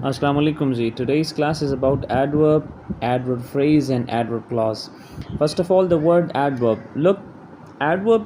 Assalamu alaikum ji. Today's class is about adverb, adverb phrase and adverb clause. First of all, the word adverb. Look, adverb,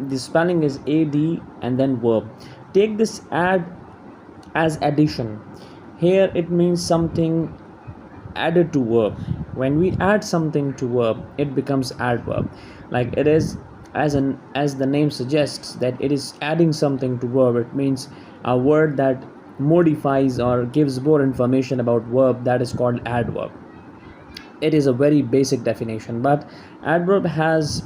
the spelling is AD and then verb. Take this add as addition. Here it means something added to verb. When we add something to verb, it becomes adverb. Like it is as the name suggests that it is adding something to verb. It means a word that modifies or gives more information about verb, that is called adverb. It is a very basic definition, but adverb has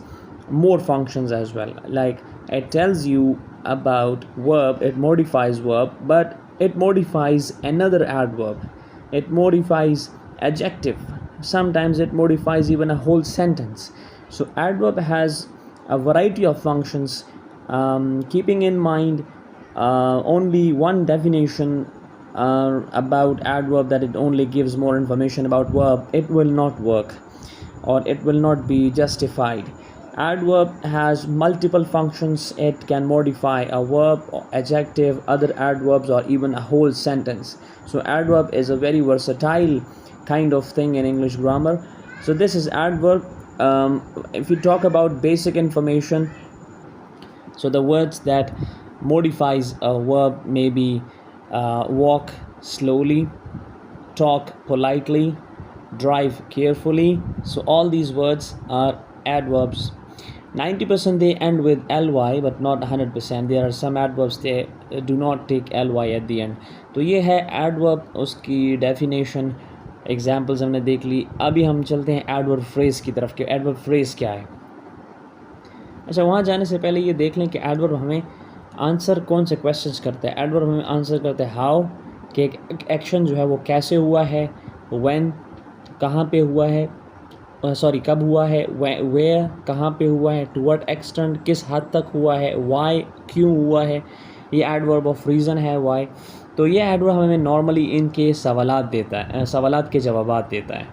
more functions as well. Like it tells you about verb, it modifies verb, but it modifies another adverb, it modifies adjective, sometimes it modifies even a whole sentence. So adverb has a variety of functions. Keeping in mind only one definition about adverb, that it only gives more information about verb, it will not work or it will not be justified. Adverb has multiple functions. It can modify a verb, adjective, other adverbs, or even a whole sentence. So adverb is a very versatile kind of thing in English grammar. So this is adverb. If we talk about basic information, so the words that modifies a verb may be walk slowly, talk politely, drive carefully. So all these words are adverbs. 90% they end with ly, but not 100%. There are some adverbs they do not take ly at the end. तो ये है adverb, उसकी definition, examples हमने देख ली. अभी हम चलते हैं adverb phrase की तरफ. कि adverb phrase क्या है. अच्छा, वहाँ जाने से पहले ये देख लें कि adverb हमें आंसर कौन से क्वेश्चंस करता है. एडवर्ब हमें आंसर करता है हाउ, कि एक एक्शन जो है वो कैसे हुआ है, व्हेन कहाँ पे हुआ है, कब हुआ है, वेयर कहाँ पे हुआ है, टू व्हाट एक्सटेंट किस हद तक हुआ है, व्हाई क्यों हुआ है. ये एडवर्ब ऑफ रीज़न है, व्हाई. तो ये एडवर्ब हमें नॉर्मली इनके सवालात देता है, सवालात के जवाबात देता है.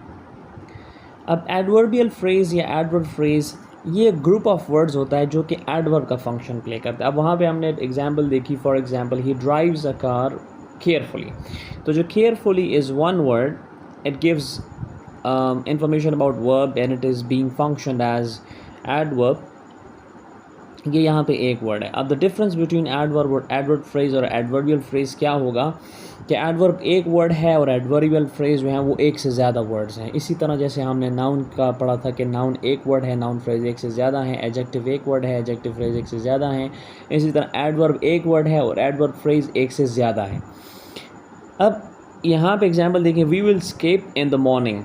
अब एडवर्बियल फ्रेज़ या एडवर्ब फ्रेज़ ये ग्रुप ऑफ वर्ड्स होता है जो कि एडवर्ब का फंक्शन प्ले करता है. अब वहाँ पे हमने एग्जांपल देखी. For example, he drives a car carefully. तो जो carefully is one word, it gives information about verb and it is being functioned as adverb. ये यहाँ पे एक वर्ड है. अब द डिफरेंस बिटवीन एडवर्ब और एडवर्ब फ्रेज और एडवर्बियल फ्रेज क्या होगा कि एडवर्ब एक वर्ड है और एडवर्बियल फ्रेज जो है वो एक से ज़्यादा वर्ड्स हैं. इसी तरह जैसे हमने नाउन का पढ़ा था कि नाउन एक वर्ड है, नाउन फ्रेज एक से ज़्यादा है, एडजेक्टिव एक वर्ड है, एडजेक्टिव फ्रेज एक से ज़्यादा है. इसी तरह एडवर्ब एक वर्ड है और एडवर्ब फ्रेज एक से ज़्यादा है. अब यहाँ पे एग्जाम्पल देखें. We will escape in the morning.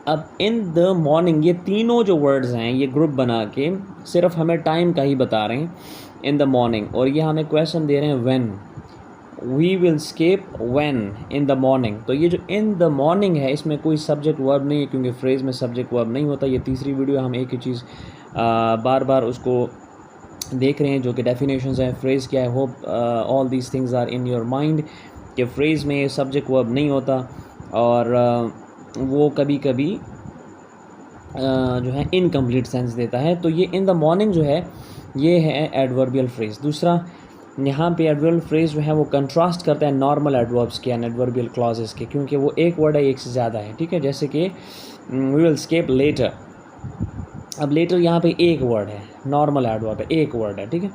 अब इन द मॉर्निंग, ये तीनों जो वर्ड्स हैं ये ग्रुप बना के सिर्फ हमें टाइम का ही बता रहे हैं, इन द मॉर्निंग. और ये हमें क्वेश्चन दे रहे हैं when. We will escape when in the morning. तो ये जो इन द मॉर्निंग है इसमें कोई सब्जेक्ट वर्ब नहीं है, क्योंकि फ्रेज़ में सब्जेक्ट वर्ब नहीं होता. ये तीसरी वीडियो हम एक ही चीज़ बार बार उसको देख रहे हैं जो कि डेफिनेशंस हैं. फ्रेज़ क्या है, hope all these things are in your mind. कि फ्रेज़ में सब्जेक्ट वर्ब नहीं होता और वो कभी कभी जो है इनकम्प्लीट सेंस देता है. तो ये इन द मॉर्निंग जो है ये है एडवर्बियल फ्रेज़. दूसरा, यहाँ पे एडवर्बियल फ्रेज़ जो है वो कंट्रास्ट करता है नॉर्मल एडवर्ब्स के एंड एडवर्बियल क्लॉजेस के, क्योंकि वो एक वर्ड है, एक से ज़्यादा है. ठीक है, जैसे कि वी विल स्केप लेटर. अब लेटर यहाँ पे एक वर्ड है, नॉर्मल एडवर्ब है, एक वर्ड है. ठीक है.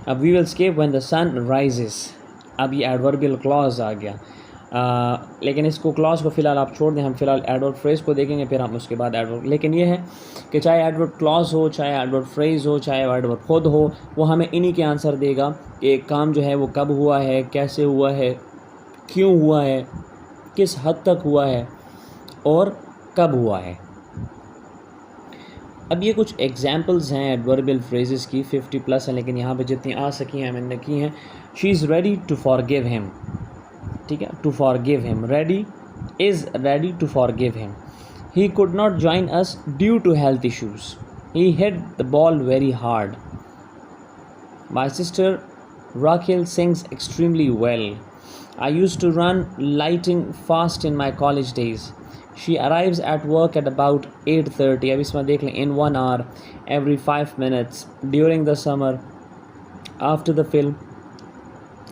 अब we will escape when the sun rises. अब ये एडवर्बियल क्लॉज आ गया. लेकिन इसको क्लॉज को फ़िलहाल आप छोड़ दें, हम फ़िलहाल एडवर्ब फ्रेज़ को देखेंगे, फिर हम उसके बाद एडवर्ब. लेकिन ये है कि चाहे एडवर्ब क्लॉज हो, चाहे एडवर्ब फ्रेज़ हो, चाहे एडवर्ब खुद हो, वो हमें इन्हीं के आंसर देगा कि काम जो है वो कब हुआ है, कैसे हुआ है, क्यों हुआ है, किस हद तक हुआ है और कब हुआ है. अब ये कुछ एग्जांपल्स हैं एडवर्बियल फ्रेजेस की, 50+ हैं, लेकिन यहाँ पे जितनी आ सकी हैं मैंने की हैं. She is ready to forgive him. ठीक है, to forgive him. Ready, is ready to forgive him. He could not join us due to health issues. He hit the ball very hard. My sister Raquel sings extremely well. I used to run lighting fast in my college days. She arrives at work at about 8:30. अब इसमें देख लें, in 1 hour, every 5 minutes, during the summer, after the film,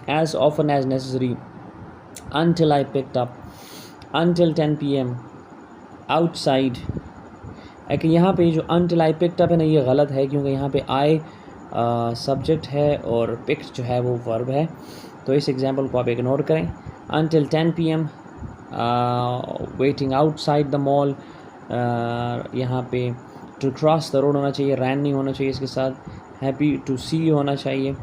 as often as necessary, until I picked up, until 10 p.m, outside। लेकिन यहाँ पे जो until I picked up है ना, ये गलत है क्योंकि यहाँ पे I सब्जेक्ट है और picked जो है वो वर्ब है। तो इस एग्जांपल को आप इग्नोर करें। until 10 p.m, waiting outside the mall, यहाँ पे to cross the road होना चाहिए, ran नहीं होना चाहिए इसके साथ। happy to see you होना चाहिए,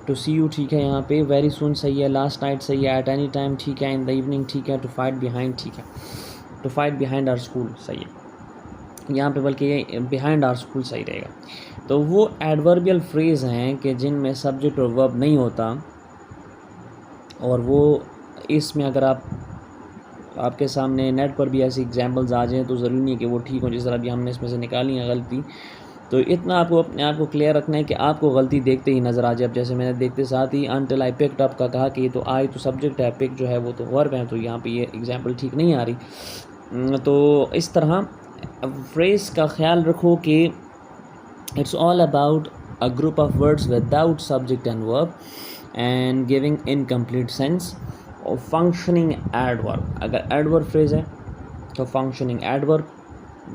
to see you ठीक है यहाँ पे। very soon सही है, last night सही है, at any time ठीक है, in the evening ठीक है, to fight behind ठीक है, to fight behind our school सही है यहाँ पे, बल्कि ये behind our school सही रहेगा। तो वो एडवर्बियल फ्रेज़ हैं कि जिनमें सब्जेक्ट और वर्ब नहीं होता, और वो इसमें अगर आपके सामने नेट पर भी ऐसी एग्जांपल्स आ जाएँ तो ज़रूरी नहीं है कि वो ठीक हो, जिस तरह भी हमने इसमें से निकाली है गलती। तो इतना आपको अपने आप को क्लियर रखना है कि आपको गलती देखते ही नज़र आ जाए। अब जैसे मैंने देखते साथ ही until I picked up का कहा कि ये तो आई तो सब्जेक्ट है, पिक जो है वो तो वर्ब है, तो यहाँ पे ये एग्जांपल ठीक नहीं आ रही। तो इस तरह फ्रेज़ का ख्याल रखो कि it's all about a group of words without subject and verb and giving incomplete sense, और फंक्शनिंग एडवर्ब। अगर एडवर्ब फ्रेज़ है तो फंक्शनिंग एडवर्ब,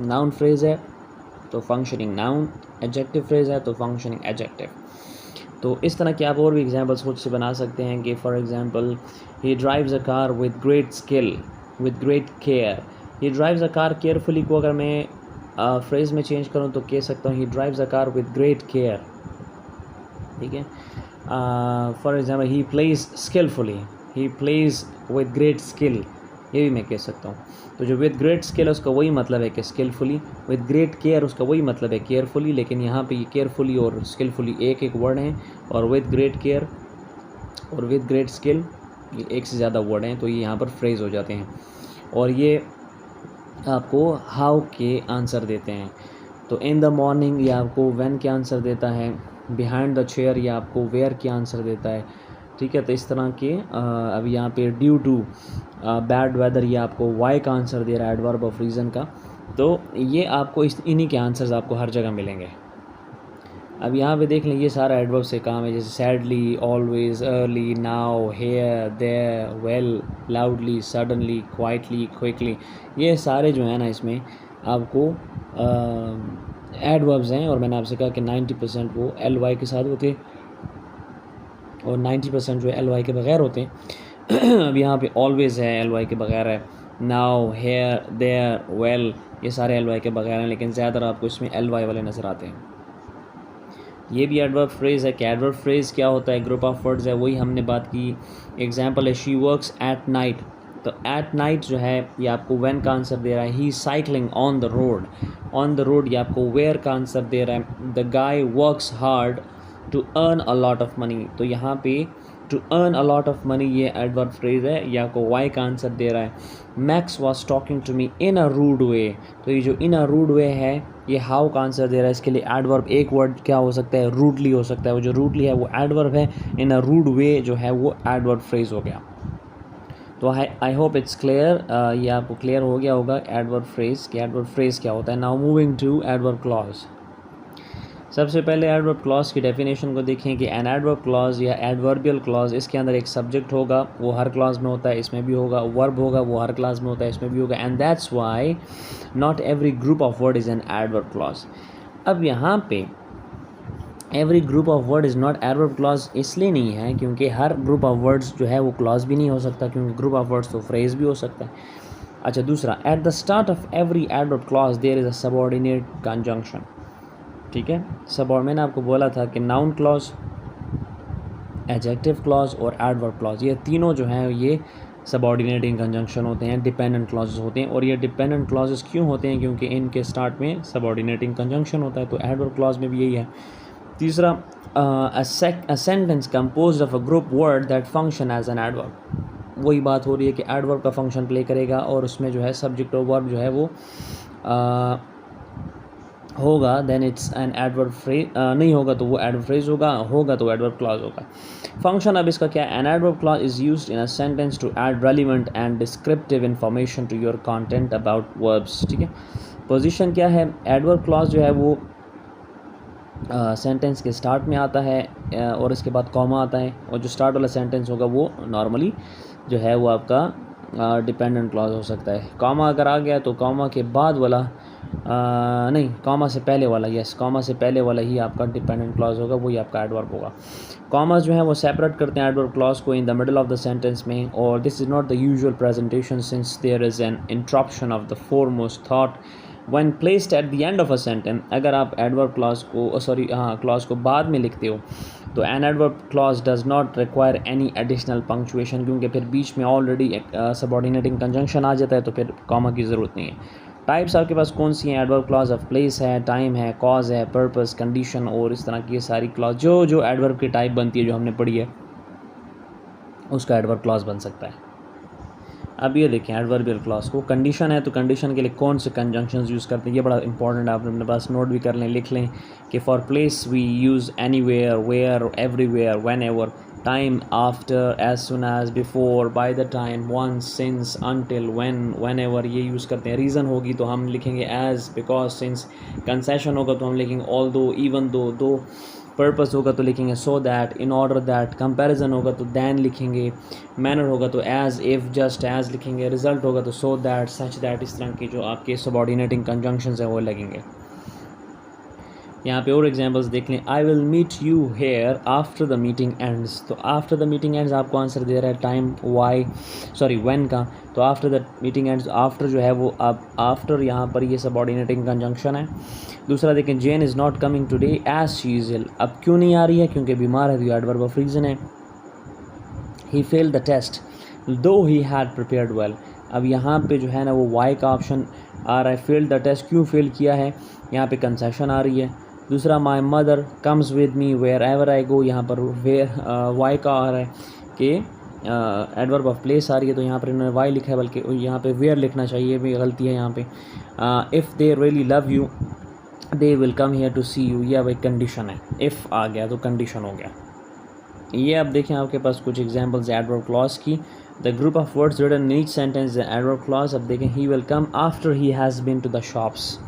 नाउन फ्रेज़ है तो फंक्शनिंग नाउन, एडजेक्टिव फ्रेज़ है तो फंक्शनिंग एडजेक्टिव। तो इस तरह के आप और भी एग्जांपल्स खुद से बना सकते हैं कि for example he drives a car with great skill, with great care. He drives a car carefully को अगर मैं फ्रेज़ में चेंज करूँ तो कह सकता हूँ ही drives a car with great care, ठीक है। For example he plays skilfully, he plays with great skill, ये भी मैं कह सकता हूँ। तो जो विद ग्रेट स्किल है उसका वही मतलब है कि स्किलफुली, विद ग्रेट केयर उसका वही मतलब है केयरफुली, लेकिन यहाँ पे ये केयरफुली और स्किलफुली एक एक वर्ड हैं, और विद ग्रेट केयर और विद ग्रेट स्किल ये एक से ज़्यादा वर्ड हैं, तो ये यहाँ पर फ्रेज़ हो जाते हैं। और ये आपको हाउ के आंसर देते हैं। तो इन द मॉर्निंग ये आपको व्हेन के आंसर देता है, बिहाइंड द चेयर ये आपको वेयर के आंसर देता है, ठीक है। तो इस तरह के अब यहाँ पे ड्यू टू बैड वेदर ये आपको वाई का आंसर दे रहा है, एडवर्ब ऑफ रीज़न का। तो ये आपको इन्हीं के आंसर्स आपको हर जगह मिलेंगे। अब यहाँ पे देख लें, ये सारा एडवर्ब से काम है, जैसे sadly, always, early, now, here, there, well, loudly, suddenly, quietly, quickly, ये सारे जो है ना इसमें आपको एडवर्ब्स हैं। और मैंने आपसे कहा कि 90% वो एल वाई के साथ होते हैं और 90% जो है एल वाई के बगैर होते हैं। अब यहाँ पे ऑलवेज़ है, एल वाई के बगैर है। नाउ, हेयर, देयर, वेल, ये सारे एल वाई के बगैर हैं, लेकिन ज़्यादातर आपको इसमें एल वाई वाले नज़र आते हैं। ये भी एडवर्ब फ्रेज़ है कि एडवर्ब फ्रेज़ क्या होता है, ग्रुप ऑफ वर्ड्स है, वही हमने बात की। एग्जांपल है शी वर्क्स एट नाइट, तो एट नाइट जो है ये आपको व्हेन का आंसर दे रहा है। He cycling on the road, on the road ये आपको वेयर का आंसर दे रहा है। The guy works hard to earn a lot of money, तो यहाँ पे to earn a lot of money ये एडवर्ब फ्रेज़ है, ये आपको वाई का आंसर दे रहा है। Max was talking to me in a rude way, तो ये जो इन अ रूड वे है ये हाउ का आंसर दे रहा है। इसके लिए एडवर्ब एक वर्ड क्या हो सकता है, रूडली हो सकता है। वो जो रूडली है वो एडवर्ब है, इन अ रूड वे जो है वो एडवर्ब फ्रेज़ हो गया। तो आई होप इट्स क्लियर, ये आपको क्लियर हो गया होगा एडवर्ब फ्रेज़ कि एडवर्ब फ्रेज़ क्या होता है। Now moving to adverb clause. सबसे पहले एडवर्ब क्लॉज की डेफिनेशन को देखें कि एन एडवर्ब क्लॉज या एडवर्बियल क्लॉज, इसके अंदर एक सब्जेक्ट होगा, वो हर क्लॉज में होता है, इसमें भी होगा। वर्ब होगा, वो हर क्लास में होता है, इसमें भी होगा। And that's why not every group of word is an adverb clause. अब यहाँ पे every group of word is not adverb clause इसलिए नहीं है क्योंकि हर ग्रुप ऑफ वर्ड्स जो है वो क्लॉज भी नहीं हो सकता, क्योंकि ग्रुप ऑफ वर्ड्स तो फ्रेज भी हो सकता है। अच्छा, दूसरा, at the start of every adverb clause there is a subordinate conjunction, ठीक है। मैंने आपको बोला था कि नाउन क्लॉज, एडजेक्टिव क्लॉज और एडवर्ब क्लॉज ये तीनों जो हैं ये सबऑर्डिनेटिंग कंजंक्शन होते हैं, डिपेंडेंट क्लॉजेस होते हैं। और ये डिपेंडेंट क्लॉजेस क्यों होते हैं, क्योंकि इनके स्टार्ट में सबऑर्डिनेटिंग कंजंक्शन होता है। तो एडवर्ब क्लॉज में भी यही है। तीसरा, a sentence composed of a group word that function as an adverb, वही बात हो रही है कि एडवर्ब का फंक्शन प्ले करेगा और उसमें जो है सब्जेक्ट और वर्ब जो है वो होगा, then it's an adverb phrase. नहीं होगा तो वो एडवर्ब फ्रेज होगा तो एडवर्ब क्लॉज होगा। फंक्शन अब इसका क्या है, an adverb clause is used in a sentence to add relevant and descriptive information to your content about verbs, ठीक है। पोजीशन क्या है, एडवर्ब क्लॉज जो है वो सेंटेंस के स्टार्ट में आता है और इसके बाद कॉमा आता है, और जो स्टार्ट वाला सेंटेंस होगा वो नॉर्मली जो है वो आपका डिपेंडेंट क्लॉज हो सकता है। कॉमा अगर आ गया तो कॉमा के बाद वाला नहीं, कॉमा से पहले वाला, यस, कॉमा से पहले वाला ही आपका डिपेंडेंट क्लॉज होगा, वही आपका एडवर्ब होगा। कॉमास जो है वो सेपरेट करते हैं एडवर्ब क्लॉज को in the middle of the sentence में, और this is not the usual presentation since there is an interruption of the foremost thought when placed at the end of a sentence. अगर आप adverb clause को clause को बाद में लिखते हो तो N adverb clause does not require any additional punctuation, क्योंकि फिर बीच में ऑलरेडी सबऑर्डिनेटिंग कंजंक्शन आ जाता है, तो फिर कॉमा की ज़रूरत नहीं है। टाइप्स आपके पास कौन सी हैं? एडवर्ब क्लॉज ऑफ प्लेस है, टाइम है, कॉज है, पर्पस, कंडीशन, और इस तरह की ये सारी क्लॉज जो एडवर्ब की टाइप बनती है जो हमने पढ़ी है उसका एडवर्ब क्लॉज बन सकता है। अब ये देखें एडवर्बियल क्लॉज को, कंडीशन है तो कंडीशन के लिए कौन से कंजंक्शंस यूज़ करते हैं, ये बड़ा इंपॉर्टेंट है, आप अपने पास नोट भी कर लें, लिख लें कि for place we use anywhere, where, everywhere, whenever, time, after, as soon as, before, by the time, once, since, until, whenever, ये यूज़ करते हैं। रीज़न होगी तो हम लिखेंगे एज, बिकॉज, सिंस। कंसेशन होगा तो हम लिखेंगे ऑल दो, इवन दो। पर्पस होगा तो लिखेंगे so that, in order that. Comparison होगा तो दैन लिखेंगे। मैनर होगा तो एज, इफ़, जस्ट एज लिखेंगे। रिजल्ट होगा तो सो दैट, सच दैट, इस तरह की जो आपके सबऑर्डिनेटिंग कंजंक्शंस हैं वो लगेंगे। यहाँ पे और एग्जांपल्स देख लें। I will meet you here after the meeting ends, तो आफ्टर द मीटिंग एंड्स आपको आंसर दे रहा है टाइम व्हेन का, तो after the meeting ends, after जो है वो अब आफ्टर यहाँ पर ये सबऑर्डिनेटिंग कंजंक्शन है। दूसरा देखें, Jane is not coming today as she is ill, अब क्यों नहीं आ रही है? क्योंकि बीमार है, तो एडवर्ब ऑफ रीज़न है। ही फेल्ड द टेस्ट दो ही हैड प्रिपेयर्ड वेल, अब यहाँ पे जो है ना वो वाई का ऑप्शन आ रहा है। फेल्ड द टेस्ट, क्यों फेल किया है? यहाँ पे कंसेशन आ रही है। दूसरा, my mother comes with me wherever I go, यहाँ पर वेयर वाई का आ रहा है कि एडवर्ब ऑफ प्लेस आ रही है, तो यहाँ पर इन्होंने वाई लिखा है, बल्कि यहाँ पे वेयर लिखना चाहिए, भी गलती है यहाँ पे। If they really love you they will come here to see you, यह भाई कंडीशन है, इफ़ आ गया तो कंडीशन हो गया। ये अब देखें आपके पास कुछ एग्जांपल्स एडवर्ब क्लॉज की। The group of words written in each sentence adverb clause. अब देखें, he will come after he has been to the shops.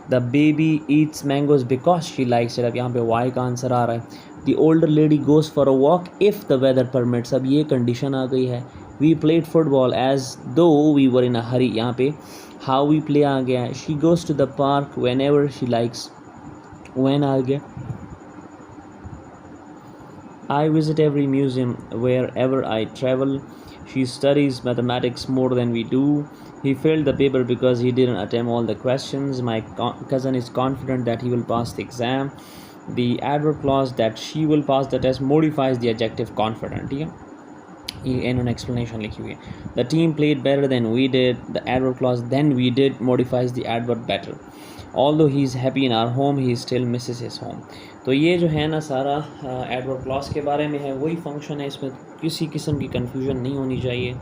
The baby eats mangoes because she likes it, अब यहाँ पे why का answer आ रहा है। The older lady goes for a walk if the weather permits, अब ये condition आ गई है। We played football as though we were in a hurry, यहाँ पे हाउ वी प्ले आ गया है। She goes to the park whenever she likes, when आ गया। I visit every museum wherever I travel. She studies mathematics more than we do. He failed the paper because he didn't attempt all the questions. My cousin is confident that he will pass the exam. The adverb clause that she will pass the test modifies the adjective confident. ठीक है, ये इन्होंने explanation लिखी हुई है। The team played better than we did. The adverb clause then we did modifies the adverb better. Although he is happy in our home, he still misses his home. तो ये जो है ना सारा एडवर्ब क्लॉज के बारे में है, वही फंक्शन है, इसमें किसी किस्म की कन्फ्यूजन नहीं होनी चाहिए।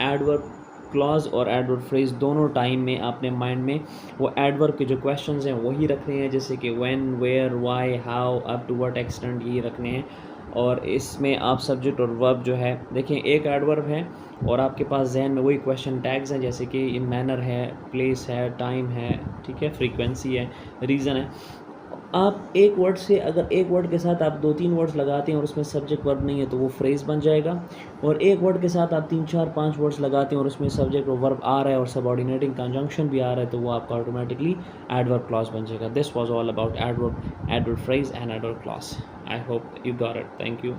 एडवर्ब क्लॉज और एडवर्ब फ्रेज दोनों टाइम में अपने माइंड में वो एडवर्ब के जो क्वेश्चंस हैं वही रखने हैं, जैसे कि when, where, why, how, up to what extent, यही रखने हैं। और इसमें आप सब्जेक्ट और वर्ब जो है देखें, एक एडवर्ब है और आपके पास जहन में वही क्वेश्चन टैग्स हैं, जैसे कि मैनर है, प्लेस है, टाइम है, ठीक है, फ्रीक्वेंसी है, रीज़न है। आप एक वर्ड से, अगर एक वर्ड के साथ आप 2-3 वर्ड्स लगाते हैं और उसमें सब्जेक्ट वर्ब नहीं है तो वो फ्रेज़ बन जाएगा, और एक वर्ड के साथ आप 3-4-5 वर्ड्स लगाते हैं और उसमें सब्जेक्ट और वर्ब आ रहा है और सबऑर्डिनेटिंग कंजंक्शन भी आ रहा है, तो वो आपका ऑटोमेटिकली एडवर्ब क्लॉज बन जाएगा। This was all about adverb phrase and adverb clause. I hope you got it. Thank you.